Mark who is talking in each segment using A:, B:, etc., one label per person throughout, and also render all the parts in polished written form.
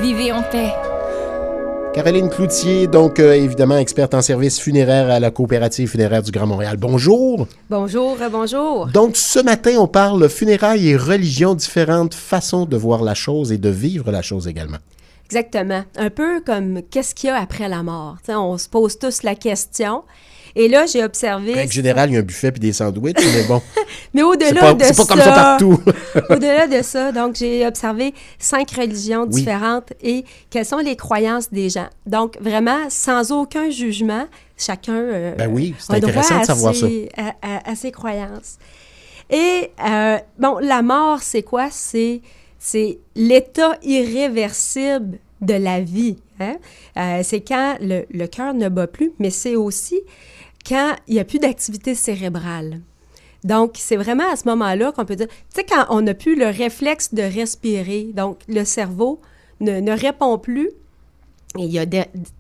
A: Vivez en paix.
B: Caroline Cloutier, donc évidemment experte en services funéraires à la coopérative funéraire du Grand Montréal. Bonjour.
C: Bonjour, bonjour.
B: Donc ce matin, on parle funérailles et religion, différentes façons de voir la chose et de vivre la chose également.
C: Exactement. Un peu comme qu'est-ce qu'il y a après la mort. T'sais, on se pose tous la question. Et là, j'ai observé...
B: En général, il y a un buffet puis des sandwichs, mais bon.
C: Mais au-delà de ça...
B: C'est pas comme ça partout.
C: Au-delà de ça, donc j'ai observé 5 religions différentes et quelles sont les croyances des gens. Donc, vraiment, sans aucun jugement, chacun
B: c'est intéressant de savoir ça.
C: À ses croyances. Et, la mort, c'est quoi? C'est l'état irréversible de la vie. Hein? C'est quand le cœur ne bat plus, mais c'est aussi quand il n'y a plus d'activité cérébrale. Donc, c'est vraiment à ce moment-là qu'on peut dire, tu sais, quand on n'a plus le réflexe de respirer, donc le cerveau ne répond plus. Et il y a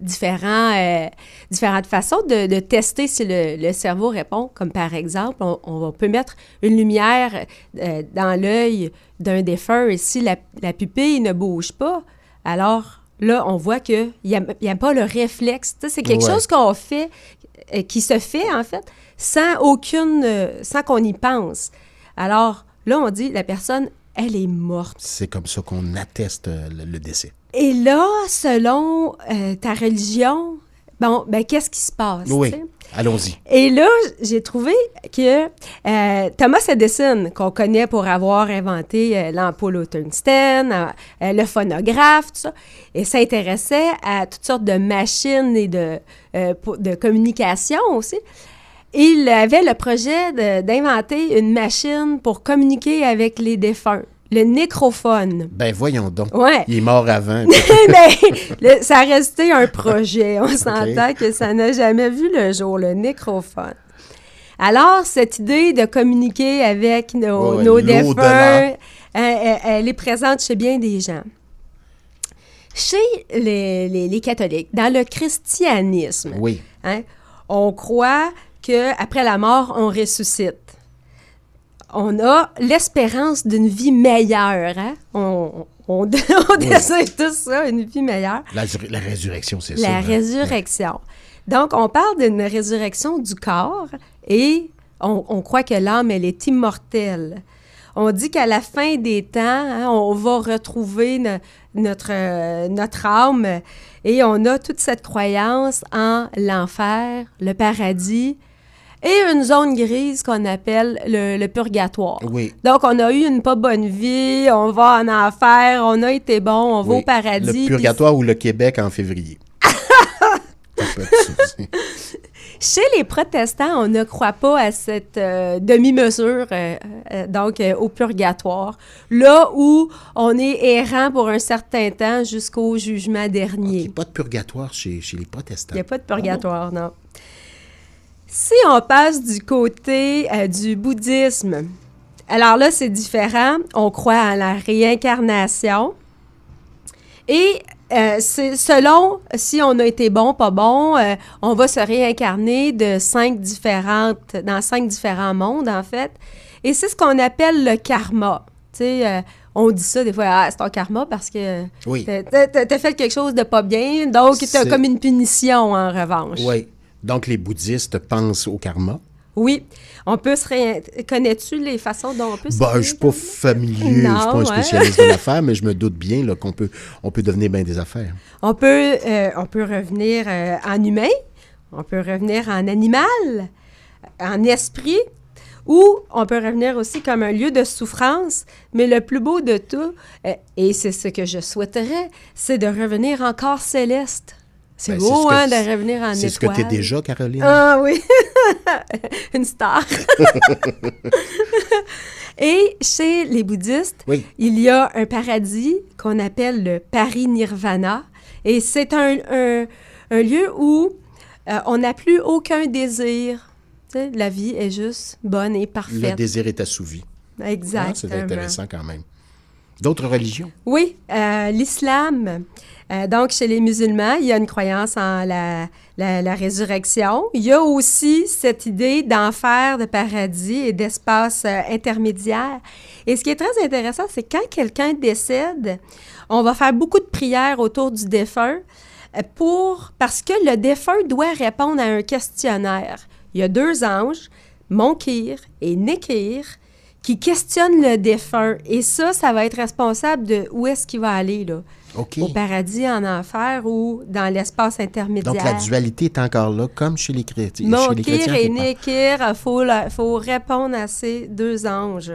C: différentes façons de tester si le cerveau répond, comme par exemple, on peut mettre une lumière dans l'œil d'un défunt et si la pupille ne bouge pas, alors là, on voit qu'il n'y a pas le réflexe. Tu sais, c'est quelque chose qu'on fait, qui se fait en fait, sans qu'on y pense. Alors là, on dit, la personne, elle est morte.
B: C'est comme ça qu'on atteste le décès.
C: Et là, selon ta religion, qu'est-ce qui se passe?
B: Oui,
C: t'sais?
B: Allons-y.
C: Et là, j'ai trouvé que Thomas Edison, qu'on connaît pour avoir inventé l'ampoule au tungstène, le phonographe, tout ça, et s'intéressait à toutes sortes de machines et de communication aussi. Il avait le projet d'inventer une machine pour communiquer avec les défunts. Le nécrophone.
B: Ben voyons donc.
C: Ouais.
B: Il est mort avant.
C: Ça a resté un projet. On s'entend que ça n'a jamais vu le jour, le nécrophone. Alors, cette idée de communiquer avec nos défunts, elle est présente chez bien des gens. Chez les catholiques, dans le christianisme, on croit qu'après la mort, on ressuscite. On a l'espérance d'une vie meilleure. Hein? On désire tout ça, une vie meilleure.
B: La résurrection, c'est ça.
C: La résurrection. Donc, on parle d'une résurrection du corps et on croit que l'âme, elle est immortelle. On dit qu'à la fin des temps, on va retrouver notre âme et on a toute cette croyance en l'enfer, le paradis, et une zone grise qu'on appelle le purgatoire.
B: Oui.
C: Donc, on a eu une pas bonne vie, on va en enfer, on a été bon, on va au paradis.
B: Le purgatoire ou le Québec en février.
C: Chez les protestants, on ne croit pas à cette demi-mesure, donc au purgatoire, là où on est errant pour un certain temps jusqu'au jugement dernier.
B: Il n'y a pas de purgatoire chez les protestants.
C: Il n'y a pas de purgatoire, non. Si on passe du côté du bouddhisme, alors là, c'est différent. On croit à la réincarnation. Et c'est selon si on a été bon, pas bon, on va se réincarner dans 5 différents mondes, en fait. Et c'est ce qu'on appelle le karma. Tu sais, on dit ça des fois, c'est ton karma parce que t'as fait quelque chose de pas bien, donc t'as comme une punition en revanche.
B: Oui. Donc, les bouddhistes pensent au karma.
C: Oui. On peut Connais-tu les façons dont on peut se
B: je ne suis pas familier, je ne suis pas un spécialiste de l'affaire, mais je me doute bien là, qu'on peut devenir bien des affaires.
C: On peut revenir en humain, on peut revenir en animal, en esprit, ou on peut revenir aussi comme un lieu de souffrance, mais le plus beau de tout, et c'est ce que je souhaiterais, c'est de revenir en corps céleste. C'est beau, de revenir en étoile.
B: C'est ce que tu es déjà, Caroline.
C: Ah oui, une star. Et chez les bouddhistes, il y a un paradis qu'on appelle le parinirvana. Et c'est un lieu où on n'a plus aucun désir. Tu sais, la vie est juste bonne et parfaite.
B: Le désir est assouvi.
C: Exactement.
B: C'est intéressant quand même. D'autres religions?
C: Oui, l'islam. Donc, chez les musulmans, il y a une croyance en la résurrection. Il y a aussi cette idée d'enfer, de paradis et d'espace intermédiaire. Et ce qui est très intéressant, c'est quand quelqu'un décède, on va faire beaucoup de prières autour du défunt parce que le défunt doit répondre à un questionnaire. Il y a 2 anges, Monkir et Nekir, qui questionnent le défunt. Et ça va être responsable de où est-ce qu'il va aller, là.
B: Okay.
C: Au paradis, en enfer ou dans l'espace intermédiaire.
B: Donc, la dualité est encore là, comme chez les chrétiens.
C: Monkir et Nekir, il faut répondre à ces 2 anges.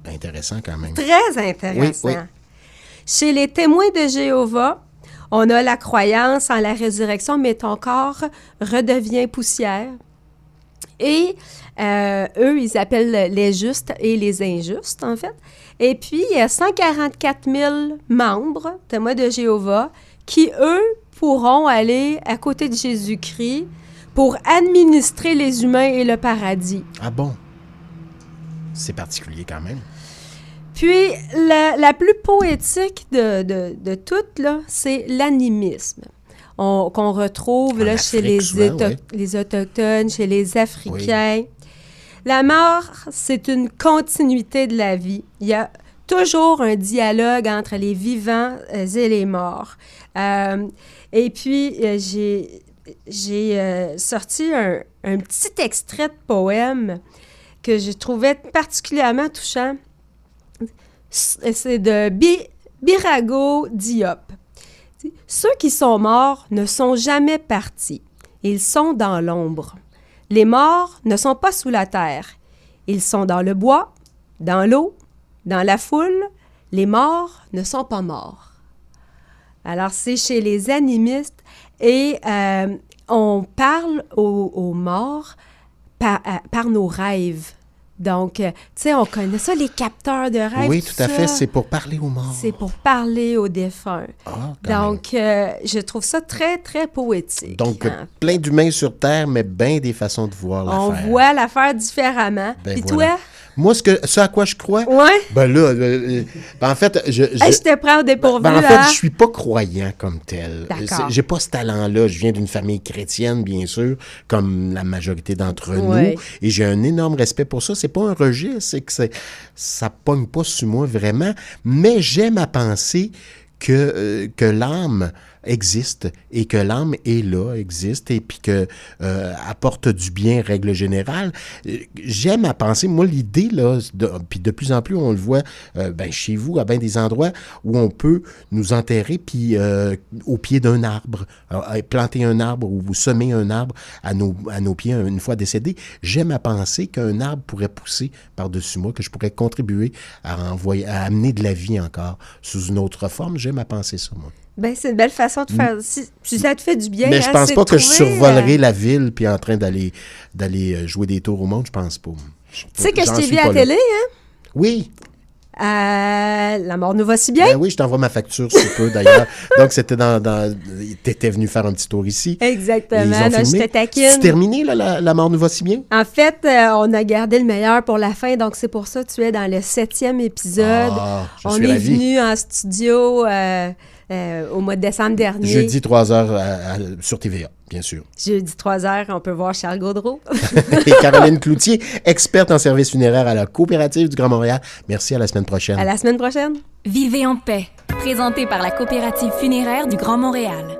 B: Intéressant quand même.
C: Très intéressant.
B: Oui.
C: Chez les témoins de Jéhovah, on a la croyance en la résurrection, mais ton corps redevient poussière. Et eux, ils appellent les justes et les injustes, en fait. Et puis, il y a 144 000 membres, témoins de Jéhovah, qui, eux, pourront aller à côté de Jésus-Christ pour administrer les humains et le paradis.
B: Ah bon? C'est particulier quand même.
C: Puis, la plus poétique de toutes, là, c'est l'animisme. Qu'on retrouve là, chez les Autochtones, chez les Africains. Oui. La mort, c'est une continuité de la vie. Il y a toujours un dialogue entre les vivants et les morts. Et puis, j'ai sorti un petit extrait de poème que je trouvais particulièrement touchant. C'est de Birago Diop. Ceux qui sont morts ne sont jamais partis. Ils sont dans l'ombre. Les morts ne sont pas sous la terre. Ils sont dans le bois, dans l'eau, dans la foule. Les morts ne sont pas morts. Alors, c'est chez les animistes et on parle aux morts par nos rêves. Donc, tu sais, on connaît ça, les capteurs de rêves.
B: Oui, tout à fait. C'est pour parler aux morts.
C: C'est pour parler aux défunts.
B: Ah,
C: donc, je trouve ça très, très poétique.
B: Donc, plein d'humains sur Terre, mais bien des façons de voir l'affaire.
C: On voit l'affaire différemment. Puis
B: voilà.
C: toi?
B: Moi, ce à quoi je crois, ben là, en fait, je
C: te prends au dépourvu,
B: en fait, je suis pas croyant comme tel.
C: D'accord.
B: J'ai pas ce talent-là. Je viens d'une famille chrétienne, bien sûr, comme la majorité d'entre nous, et j'ai un énorme respect pour ça. C'est pas un rejet, c'est que ça pogne pas sur moi vraiment, mais j'aime à penser que l'âme existe et que l'âme est là, existe et puis que apporte du bien, règle générale. J'aime à penser, moi, l'idée, là, puis de plus en plus, on le voit chez vous, à bien des endroits où on peut nous enterrer puis au pied d'un arbre, planter un arbre ou semer un arbre à nos pieds une fois décédés. J'aime à penser qu'un arbre pourrait pousser par-dessus moi, que je pourrais contribuer à amener de la vie encore sous une autre forme. J'aime à penser ça, moi.
C: Ben, c'est une belle façon de faire. Si ça te fait du bien.
B: Mais je pense pas que je survolerai la ville puis en train d'aller jouer des tours au monde. Je pense pas.
C: Tu sais que je t'ai vu à la télé, hein?
B: Oui.
C: La mort nous va si bien.
B: Ben oui, je t'envoie ma facture sous peu, d'ailleurs. Donc, c'était t'étais venu faire un petit tour ici.
C: Exactement. Je te taquine.
B: C'est terminé, là, la mort nous va si bien?
C: En fait, on a gardé le meilleur pour la fin. Donc, c'est pour ça que tu es dans le 7e épisode.
B: Je suis ravi.
C: Venu en studio au mois de décembre dernier.
B: Jeudi, 3h sur TVA, bien sûr.
C: Jeudi, 3h, on peut voir Charles Gaudreau.
B: Et Caroline Cloutier, experte en services funéraires à la Coopérative du Grand Montréal. Merci, à la semaine prochaine.
C: À la semaine prochaine.
A: Vivez en paix, présenté par la Coopérative funéraire du Grand Montréal.